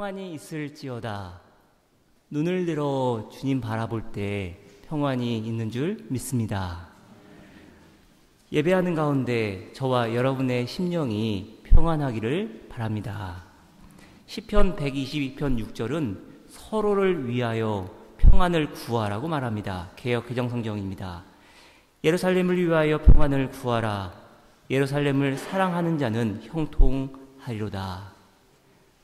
평안이 있을지어다. 눈을 들어 주님 바라볼 때 평안이 있는 줄 믿습니다. 예배하는 가운데 저와 여러분의 심령이 평안하기를 바랍니다. 시편 122편 6절은 서로를 위하여 평안을 구하라고 말합니다. 개역 개정성경입니다. 예루살렘을 위하여 평안을 구하라. 예루살렘을 사랑하는 자는 형통하리로다.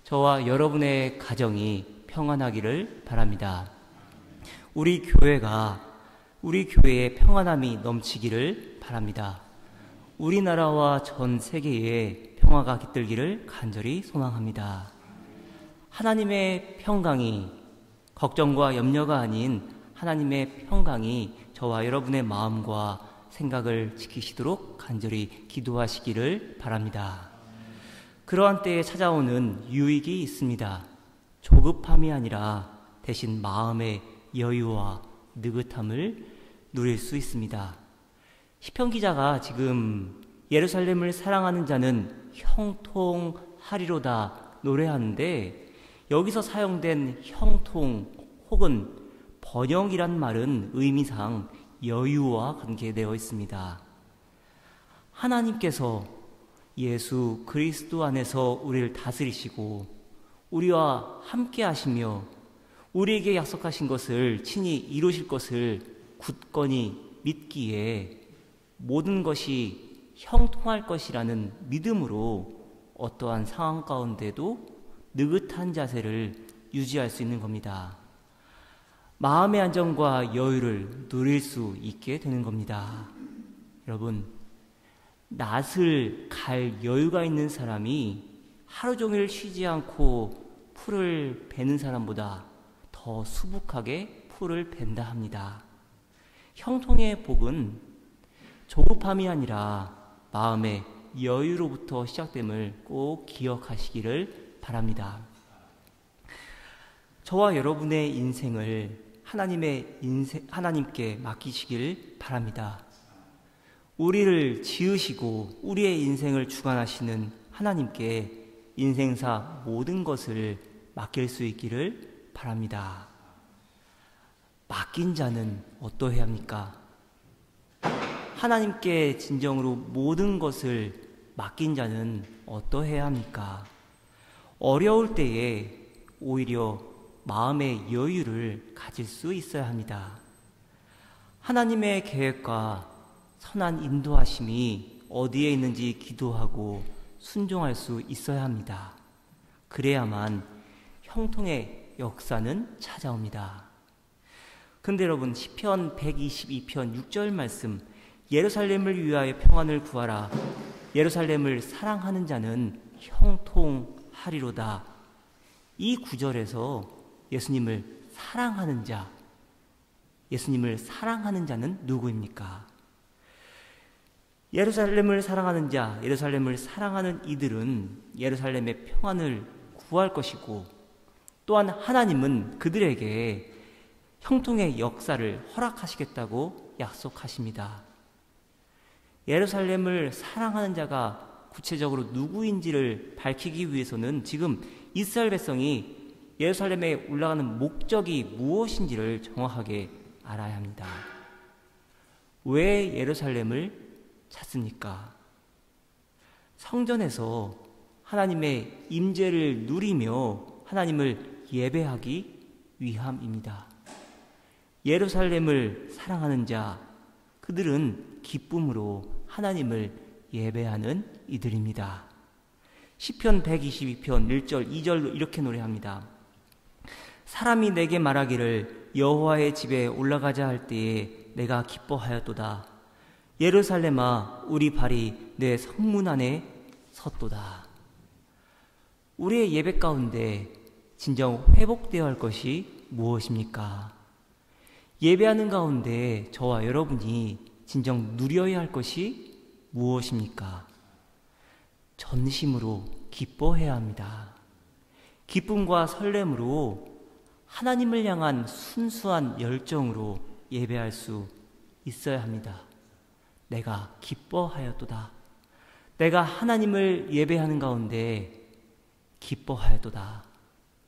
저와 여러분의 가정이 평안하기를 바랍니다. 우리 교회에 평안함이 넘치기를 바랍니다. 우리나라와 전 세계에 평화가 깃들기를 간절히 소망합니다. 하나님의 평강이 걱정과 염려가 아닌 하나님의 평강이 저와 여러분의 마음과 생각을 지키시도록 간절히 기도하시기를 바랍니다. 그러한 때에 찾아오는 유익이 있습니다. 조급함이 아니라 대신 마음의 여유와 느긋함을 누릴 수 있습니다. 시편 기자가 지금 예루살렘을 사랑하는 자는 형통하리로다 노래하는데, 여기서 사용된 형통 혹은 번영이란 말은 의미상 여유와 관계되어 있습니다. 하나님께서 예수 그리스도 안에서 우리를 다스리시고 우리와 함께 하시며 우리에게 약속하신 것을 친히 이루실 것을 굳건히 믿기에 모든 것이 형통할 것이라는 믿음으로 어떠한 상황 가운데도 느긋한 자세를 유지할 수 있는 겁니다. 마음의 안정과 여유를 누릴 수 있게 되는 겁니다. 여러분, 낫을 갈 여유가 있는 사람이 하루 종일 쉬지 않고 풀을 베는 사람보다 더 수북하게 풀을 벤다 합니다. 형통의 복은 조급함이 아니라 마음의 여유로부터 시작됨을 꼭 기억하시기를 바랍니다. 저와 여러분의 인생을 하나님께 맡기시길 바랍니다. 우리를 지으시고 우리의 인생을 주관하시는 하나님께 인생사 모든 것을 맡길 수 있기를 바랍니다. 맡긴 자는 어떠해야 합니까? 하나님께 진정으로 모든 것을 맡긴 자는 어떠해야 합니까? 어려울 때에 오히려 마음의 여유를 가질 수 있어야 합니다. 하나님의 계획과 선한 인도하심이 어디에 있는지 기도하고 순종할 수 있어야 합니다. 그래야만 형통의 역사는 찾아옵니다. 근데 여러분, 시편 122편 6절 말씀, 예루살렘을 위하여 평안을 구하라. 예루살렘을 사랑하는 자는 형통하리로다. 이 구절에서 예수님을 사랑하는 자는 누구입니까? 예루살렘을 사랑하는 자, 예루살렘을 사랑하는 이들은 예루살렘의 평안을 구할 것이고, 또한 하나님은 그들에게 형통의 역사를 허락하시겠다고 약속하십니다. 예루살렘을 사랑하는 자가 구체적으로 누구인지를 밝히기 위해서는 지금 이스라엘 백성이 예루살렘에 올라가는 목적이 무엇인지를 정확하게 알아야 합니다. 왜 예루살렘을 찾습니까? 성전에서 하나님의 임재를 누리며 하나님을 예배하기 위함입니다. 예루살렘을 사랑하는 자, 그들은 기쁨으로 하나님을 예배하는 이들입니다. 시편 122편 1절 2절로 이렇게 노래합니다. 사람이 내게 말하기를 여호와의 집에 올라가자 할 때에 내가 기뻐하였도다. 예루살렘아, 우리 발이 내 성문 안에 섰도다. 우리의 예배 가운데 진정 회복되어야 할 것이 무엇입니까? 예배하는 가운데 저와 여러분이 진정 누려야 할 것이 무엇입니까? 전심으로 기뻐해야 합니다. 기쁨과 설렘으로 하나님을 향한 순수한 열정으로 예배할 수 있어야 합니다. 내가 기뻐하였도다. 내가 하나님을 예배하는 가운데 기뻐하였도다.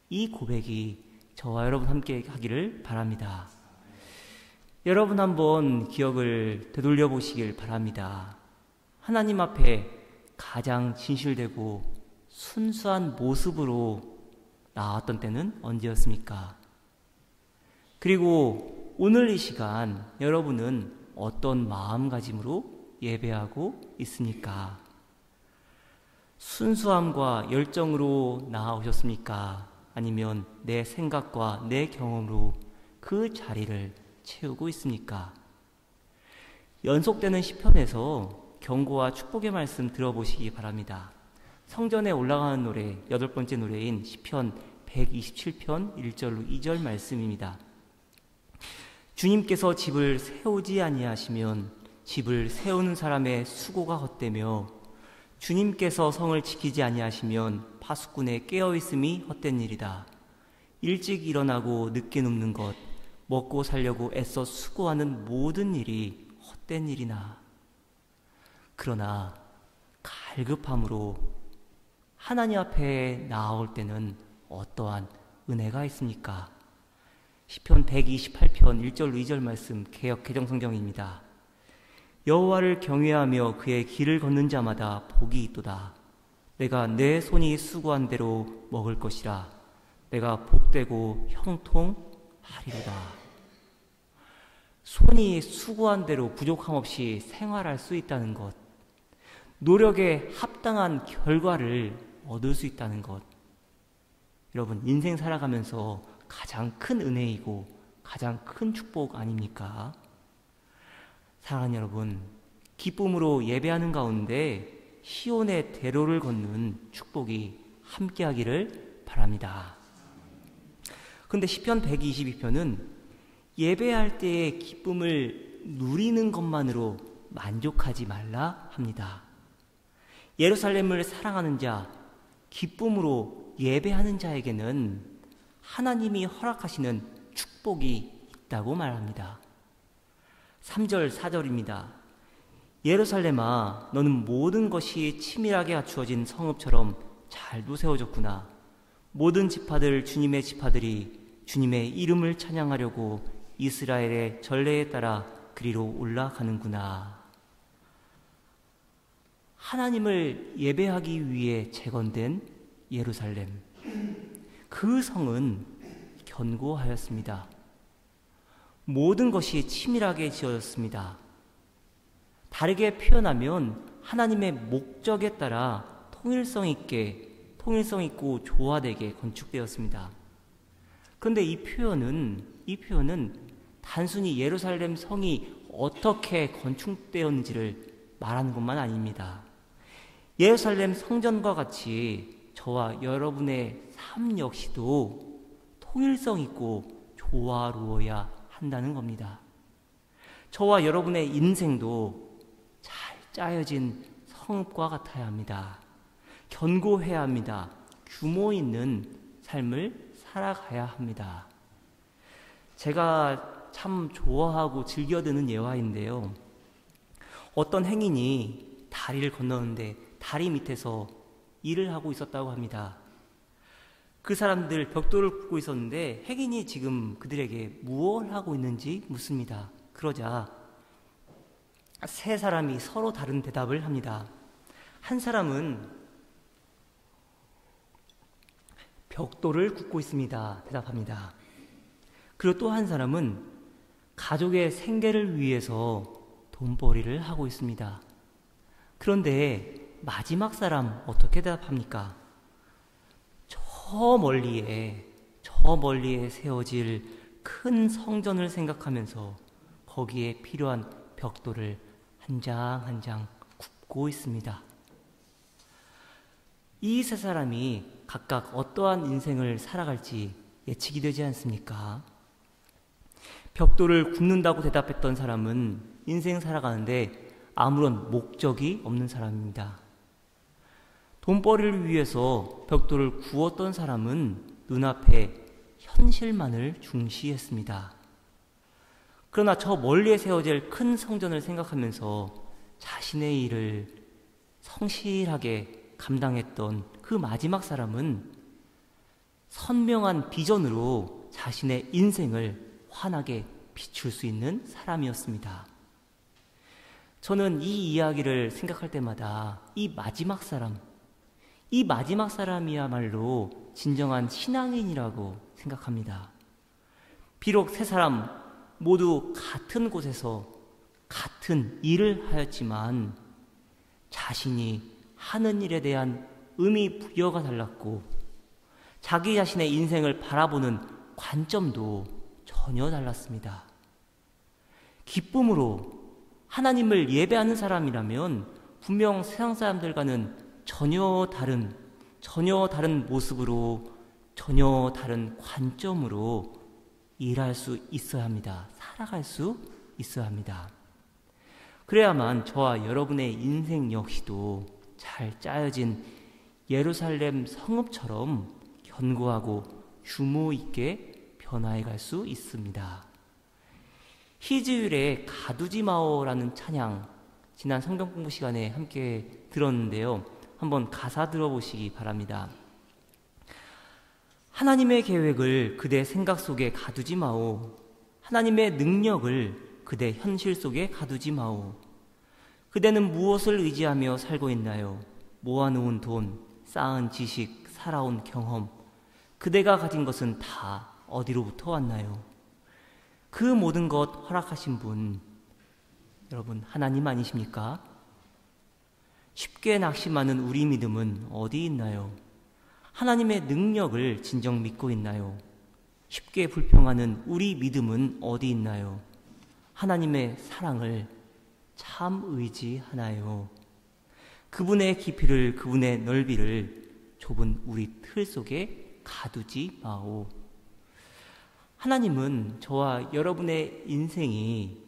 이 고백이 저와 여러분 함께 하기를 바랍니다. 여러분 한번 기억을 되돌려 보시길 바랍니다. 하나님 앞에 가장 진실되고 순수한 모습으로 나왔던 때는 언제였습니까? 그리고 오늘 이 시간 여러분은 어떤 마음가짐으로 예배하고 있습니까? 순수함과 열정으로 나아오셨습니까? 아니면 내 생각과 내 경험으로 그 자리를 채우고 있습니까? 연속되는 시편에서 경고와 축복의 말씀 들어보시기 바랍니다. 성전에 올라가는 노래 8번째 노래인 시편 127편 1절로 2절 말씀입니다. 주님께서 집을 세우지 아니하시면 집을 세우는 사람의 수고가 헛되며 주님께서 성을 지키지 아니하시면 파수꾼의 깨어있음이 헛된 일이다. 일찍 일어나고 늦게 눕는 것, 먹고 살려고 애써 수고하는 모든 일이 헛된 일이나. 그러나 갈급함으로 하나님 앞에 나아올 때는 어떠한 은혜가 있습니까? 시편 128편 1절 2절 말씀 개역 개정성경입니다. 여호와를 경외하며 그의 길을 걷는 자마다 복이 있도다. 내가 내 손이 수고한 대로 먹을 것이라. 내가 복되고 형통하리로다. 손이 수고한 대로 부족함 없이 생활할 수 있다는 것, 노력에 합당한 결과를 얻을 수 있다는 것, 여러분 인생 살아가면서 가장 큰 은혜이고 가장 큰 축복 아닙니까? 사랑하는 여러분, 기쁨으로 예배하는 가운데 시온의 대로를 걷는 축복이 함께하기를 바랍니다. 그런데 시편 122편은 예배할 때의 기쁨을 누리는 것만으로 만족하지 말라 합니다. 예루살렘을 사랑하는 자, 기쁨으로 예배하는 자에게는 하나님이 허락하시는 축복이 있다고 말합니다. 3절 4절입니다. 예루살렘아, 너는 모든 것이 치밀하게 갖추어진 성읍처럼 잘도 세워졌구나. 모든 지파들, 주님의 지파들이 주님의 이름을 찬양하려고 이스라엘의 전례에 따라 그리로 올라가는구나. 하나님을 예배하기 위해 재건된 예루살렘, 그 성은 견고하였습니다. 모든 것이 치밀하게 지어졌습니다. 다르게 표현하면 하나님의 목적에 따라 통일성 있고 조화되게 건축되었습니다. 그런데 이 표현은 단순히 예루살렘 성이 어떻게 건축되었는지를 말하는 것만 아닙니다. 예루살렘 성전과 같이 저와 여러분의 삶 역시도 통일성 있고 조화로워야 한다는 겁니다. 저와 여러분의 인생도 잘 짜여진 성읍과 같아야 합니다. 견고해야 합니다. 규모 있는 삶을 살아가야 합니다. 제가 참 좋아하고 즐겨드는 예화인데요. 어떤 행인이 다리를 건너는데 다리 밑에서 일을 하고 있었다고 합니다. 그 사람들 벽돌을 굽고 있었는데 행인이 지금 그들에게 무엇을 하고 있는지 묻습니다. 그러자 세 사람이 서로 다른 대답을 합니다. 한 사람은 벽돌을 굽고 있습니다. 대답합니다. 그리고 또 한 사람은 가족의 생계를 위해서 돈벌이를 하고 있습니다. 그런데 마지막 사람 어떻게 대답합니까? 저 멀리에 세워질 큰 성전을 생각하면서 거기에 필요한 벽돌을 한 장 한 장 굽고 있습니다. 이 세 사람이 각각 어떠한 인생을 살아갈지 예측이 되지 않습니까? 벽돌을 굽는다고 대답했던 사람은 인생 살아가는데 아무런 목적이 없는 사람입니다. 돈벌이를 위해서 벽돌을 구웠던 사람은 눈앞에 현실만을 중시했습니다. 그러나 저 멀리에 세워질 큰 성전을 생각하면서 자신의 일을 성실하게 감당했던 그 마지막 사람은 선명한 비전으로 자신의 인생을 환하게 비출 수 있는 사람이었습니다. 저는 이 이야기를 생각할 때마다 이 마지막 사람이야말로 진정한 신앙인이라고 생각합니다. 비록 세 사람 모두 같은 곳에서 같은 일을 하였지만 자신이 하는 일에 대한 의미 부여가 달랐고 자기 자신의 인생을 바라보는 관점도 전혀 달랐습니다. 기쁨으로 하나님을 예배하는 사람이라면 분명 세상 사람들과는 전혀 다른 모습으로, 전혀 다른 관점으로 일할 수 있어야 합니다. 살아갈 수 있어야 합니다. 그래야만 저와 여러분의 인생 역시도 잘 짜여진 예루살렘 성읍처럼 견고하고 규모 있게 변화해 갈 수 있습니다. 히즈율의 가두지 마오라는 찬양, 지난 성경 공부 시간에 함께 들었는데요. 한번 가사 들어보시기 바랍니다. 하나님의 계획을 그대 생각 속에 가두지 마오. 하나님의 능력을 그대 현실 속에 가두지 마오. 그대는 무엇을 의지하며 살고 있나요? 모아놓은 돈, 쌓은 지식, 살아온 경험, 그대가 가진 것은 다 어디로부터 왔나요? 그 모든 것 허락하신 분, 여러분 하나님 아니십니까? 쉽게 낙심하는 우리 믿음은 어디 있나요? 하나님의 능력을 진정 믿고 있나요? 쉽게 불평하는 우리 믿음은 어디 있나요? 하나님의 사랑을 참 의지하나요? 그분의 깊이를, 그분의 넓이를 좁은 우리 틀 속에 가두지 마오. 하나님은 저와 여러분의 인생이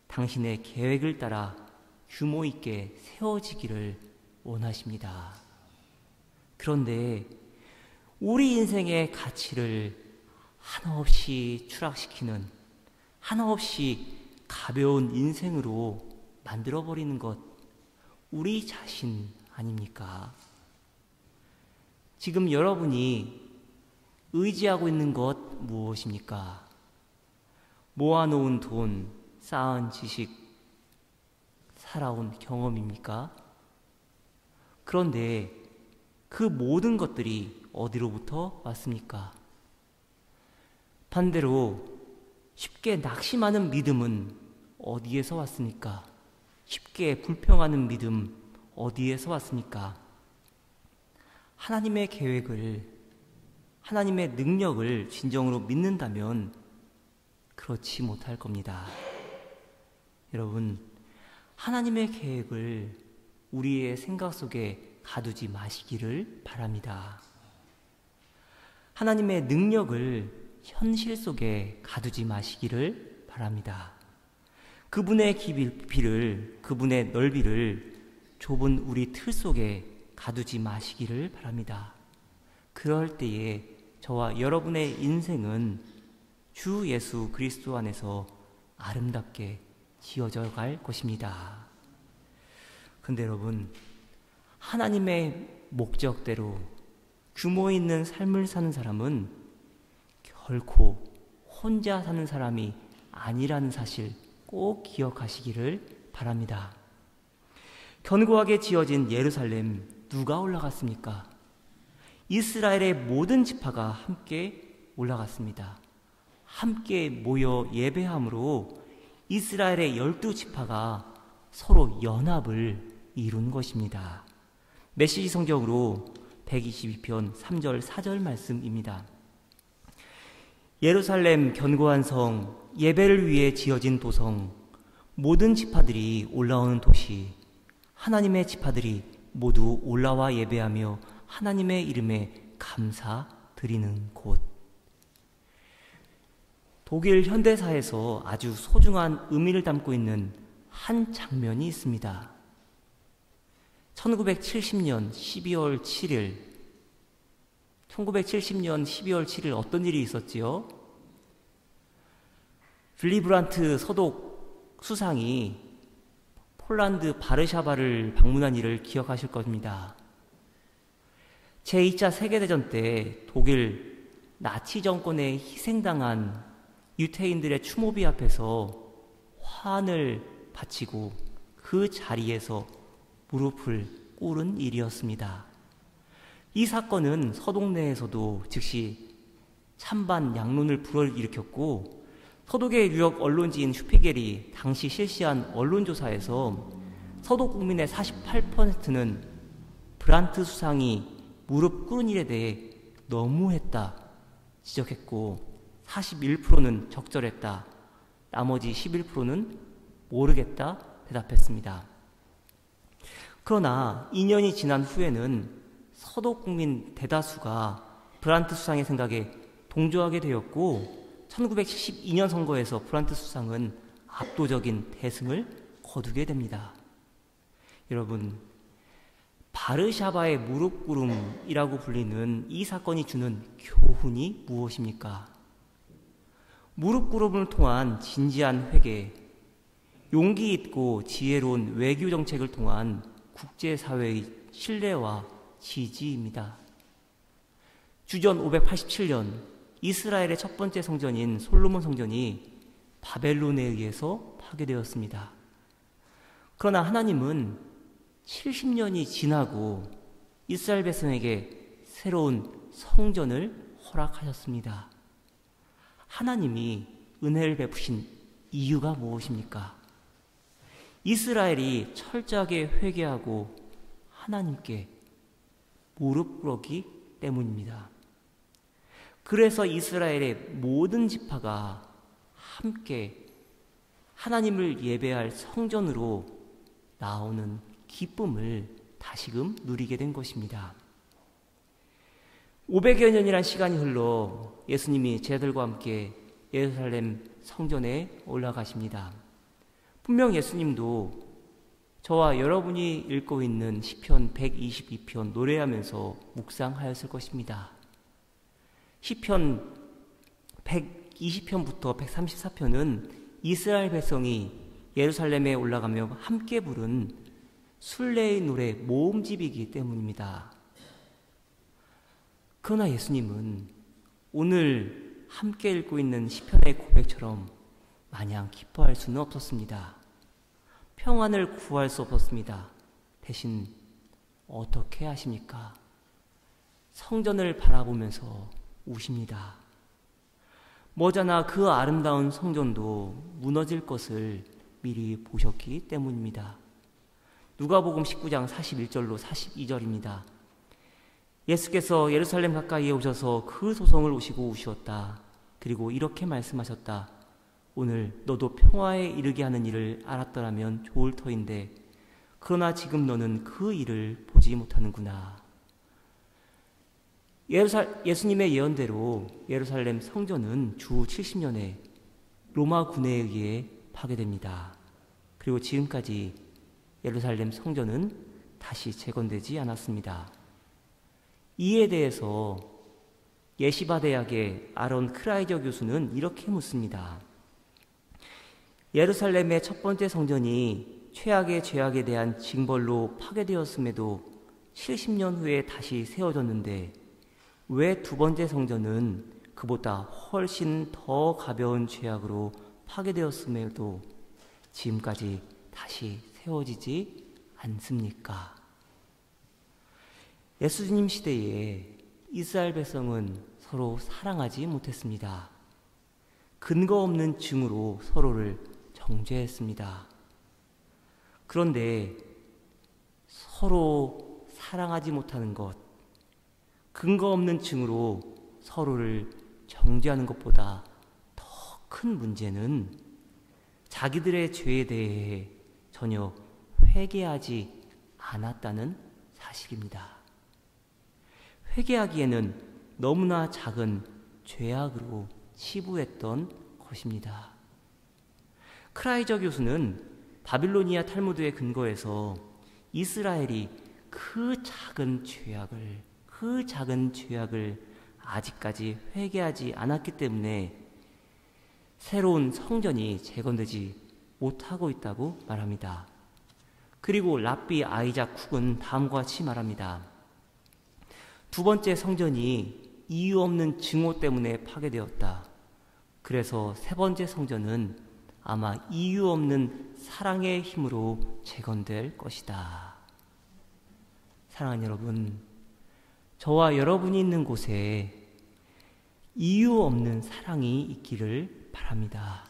당신의 계획을 따라 규모 있게 세워지기를 원하십니다. 그런데 우리 인생의 가치를 한없이 추락시키는, 한없이 가벼운 인생으로 만들어버리는 것, 우리 자신 아닙니까? 지금 여러분이 의지하고 있는 것 무엇입니까? 모아놓은 돈, 쌓은 지식, 살아온 경험입니까? 그런데 그 모든 것들이 어디로부터 왔습니까? 반대로 쉽게 낙심하는 믿음은 어디에서 왔습니까? 쉽게 불평하는 믿음 어디에서 왔습니까? 하나님의 계획을, 하나님의 능력을 진정으로 믿는다면 그렇지 못할 겁니다. 여러분, 하나님의 계획을 우리의 생각 속에 가두지 마시기를 바랍니다. 하나님의 능력을 현실 속에 가두지 마시기를 바랍니다. 그분의 깊이를, 그분의 넓이를 좁은 우리 틀 속에 가두지 마시기를 바랍니다. 그럴 때에 저와 여러분의 인생은 주 예수 그리스도 안에서 아름답게 지어져 갈 것입니다. 근데 여러분, 하나님의 목적대로 규모 있는 삶을 사는 사람은 결코 혼자 사는 사람이 아니라는 사실 꼭 기억하시기를 바랍니다. 견고하게 지어진 예루살렘, 누가 올라갔습니까? 이스라엘의 모든 지파가 함께 올라갔습니다. 함께 모여 예배함으로 이스라엘의 12지파가 서로 연합을 이룬 것입니다. 메시지 성경으로 122편 3절 4절 말씀입니다. 예루살렘 견고한 성, 예배를 위해 지어진 도성, 모든 지파들이 올라오는 도시, 하나님의 지파들이 모두 올라와 예배하며 하나님의 이름에 감사드리는 곳. 독일 현대사에서 아주 소중한 의미를 담고 있는 한 장면이 있습니다. 1970년 12월 7일 어떤 일이 있었지요? 빌리브란트 서독 수상이 폴란드 바르샤바를 방문한 일을 기억하실 겁니다. 제2차 세계대전 때 독일 나치 정권에 희생당한 유태인들의 추모비 앞에서 환을 바치고 그 자리에서 무릎을 꿇은 일이었습니다. 이 사건은 서독 내에서도 즉시 찬반 양론을 불어일으켰고, 서독의 유력 언론지인 슈피겔이 당시 실시한 언론조사에서 서독 국민의 48%는 브란트 수상이 무릎 꿇은 일에 대해 너무했다 지적했고, 41%는 적절했다, 나머지 11%는 모르겠다 대답했습니다. 그러나 2년이 지난 후에는 서독 국민 대다수가 브란트 수상의 생각에 동조하게 되었고, 1972년 선거에서 브란트 수상은 압도적인 대승을 거두게 됩니다. 여러분, 바르샤바의 무릎 꿇음이라고 불리는 이 사건이 주는 교훈이 무엇입니까? 무릎 꿇음을 통한 진지한 회개, 용기 있고 지혜로운 외교 정책을 통한 국제사회의 신뢰와 지지입니다. 주전 587년 이스라엘의 첫 번째 성전인 솔로몬 성전이 바벨론에 의해서 파괴되었습니다. 그러나 하나님은 70년이 지나고 이스라엘 백성에게 새로운 성전을 허락하셨습니다. 하나님이 은혜를 베푸신 이유가 무엇입니까? 이스라엘이 철저하게 회개하고 하나님께 무릎 꿇었기 때문입니다. 그래서 이스라엘의 모든 지파가 함께 하나님을 예배할 성전으로 나오는 기쁨을 다시금 누리게 된 것입니다. 500여 년이란 시간이 흘러 예수님이 제자들과 함께 예루살렘 성전에 올라가십니다. 분명 예수님도 저와 여러분이 읽고 있는 시편 122편 노래하면서 묵상하였을 것입니다. 시편 120편부터 134편은 이스라엘 백성이 예루살렘에 올라가며 함께 부른 순례의 노래 모음집이기 때문입니다. 그러나 예수님은 오늘 함께 읽고 있는 시편의 고백처럼 마냥 기뻐할 수는 없었습니다. 평안을 구할 수 없었습니다. 대신 어떻게 하십니까? 성전을 바라보면서 우십니다. 머지않아 그 아름다운 성전도 무너질 것을 미리 보셨기 때문입니다. 누가복음 19장 41절로 42절입니다. 예수께서 예루살렘 가까이에 오셔서 그 소성을 오시고 우시었다. 그리고 이렇게 말씀하셨다. 오늘 너도 평화에 이르게 하는 일을 알았더라면 좋을 터인데 그러나 지금 너는 그 일을 보지 못하는구나. 예수님의 예언대로 예루살렘 성전은 주 70년에 로마 군에 의해 파괴됩니다. 그리고 지금까지 예루살렘 성전은 다시 재건되지 않았습니다. 이에 대해서 예시바 대학의 아론 크라이저 교수는 이렇게 묻습니다. 예루살렘의 첫 번째 성전이 최악의 죄악에 대한 징벌로 파괴되었음에도 70년 후에 다시 세워졌는데 왜 두 번째 성전은 그보다 훨씬 더 가벼운 죄악으로 파괴되었음에도 지금까지 다시 세워지지 않습니까? 예수님 시대에 이스라엘 백성은 서로 사랑하지 못했습니다. 근거 없는 증오로 서로를 정죄했습니다. 그런데 서로 사랑하지 못하는 것, 근거 없는 증오로 서로를 정죄하는 것보다 더 큰 문제는 자기들의 죄에 대해 전혀 회개하지 않았다는 사실입니다. 회개하기에는 너무나 작은 죄악으로 치부했던 것입니다. 크라이저 교수는 바빌로니아 탈무드의 근거에서 이스라엘이 그 작은 죄악을 아직까지 회개하지 않았기 때문에 새로운 성전이 재건되지 못하고 있다고 말합니다. 그리고 랍비 아이작 쿡은 다음과 같이 말합니다. 두 번째 성전이 이유 없는 증오 때문에 파괴되었다. 그래서 세 번째 성전은 아마 이유 없는 사랑의 힘으로 재건될 것이다. 사랑하는 여러분, 저와 여러분이 있는 곳에 이유 없는 사랑이 있기를 바랍니다.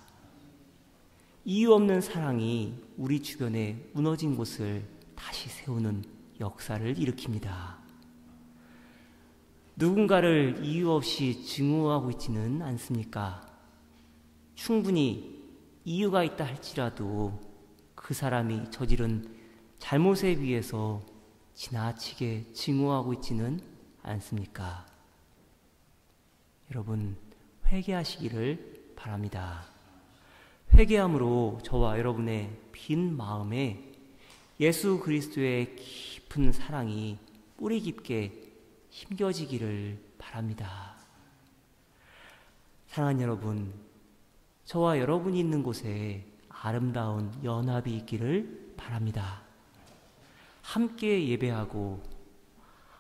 이유 없는 사랑이 우리 주변에 무너진 곳을 다시 세우는 역사를 일으킵니다. 누군가를 이유 없이 증오하고 있지는 않습니까? 충분히 이유가 있다 할지라도 그 사람이 저지른 잘못에 비해서 지나치게 증오하고 있지는 않습니까? 여러분, 회개하시기를 바랍니다. 회개함으로 저와 여러분의 빈 마음에 예수 그리스도의 깊은 사랑이 뿌리 깊게 심겨지기를 바랍니다. 사랑하는 여러분, 저와 여러분이 있는 곳에 아름다운 연합이 있기를 바랍니다. 함께 예배하고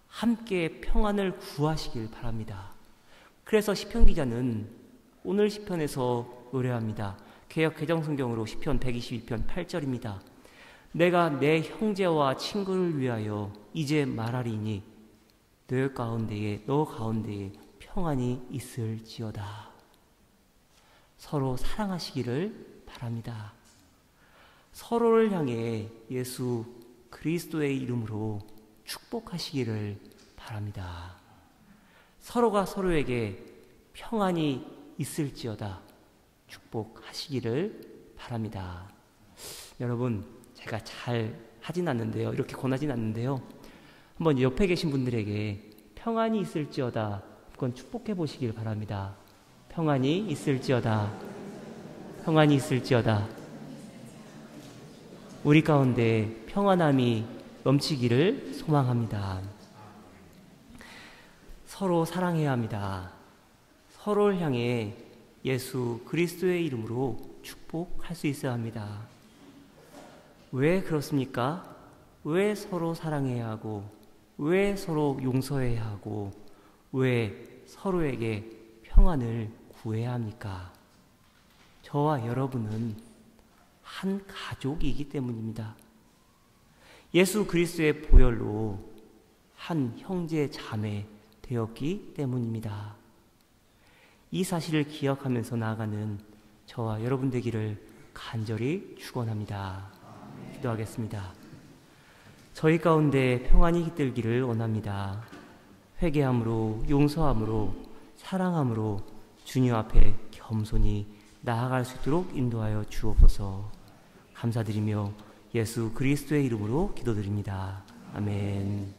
함께 평안을 구하시길 바랍니다. 그래서 시편 기자는 오늘 시편에서 노래합니다. 개역 개정성경으로 시편 122편 8절입니다. 내가 내 형제와 친구를 위하여 이제 말하리니 너 가운데에 평안이 있을지어다. 서로 사랑하시기를 바랍니다. 서로를 향해 예수 그리스도의 이름으로 축복하시기를 바랍니다. 서로가 서로에게 평안이 있을지어다 축복하시기를 바랍니다. 여러분, 제가 잘 하진 않는데요. 이렇게 권하진 않는데요. 한번 옆에 계신 분들에게 평안이 있을지어다 한번 축복해 보시길 바랍니다. 평안이 있을지어다. 평안이 있을지어다. 우리 가운데 평안함이 넘치기를 소망합니다. 서로 사랑해야 합니다. 서로를 향해 예수 그리스도의 이름으로 축복할 수 있어야 합니다. 왜 그렇습니까? 왜 서로 사랑해야 하고, 왜 서로 용서해야 하고, 왜 서로에게 평안을 구해야 합니까? 저와 여러분은 한 가족이기 때문입니다. 예수 그리스도의 보혈로 한 형제 자매 되었기 때문입니다. 이 사실을 기억하면서 나아가는 저와 여러분 되기를 간절히 축원합니다. 기도하겠습니다. 저희 가운데 평안이 깃들기를 원합니다. 회개함으로, 용서함으로, 사랑함으로 주님 앞에 겸손히 나아갈 수 있도록 인도하여 주옵소서. 감사드리며 예수 그리스도의 이름으로 기도드립니다. 아멘.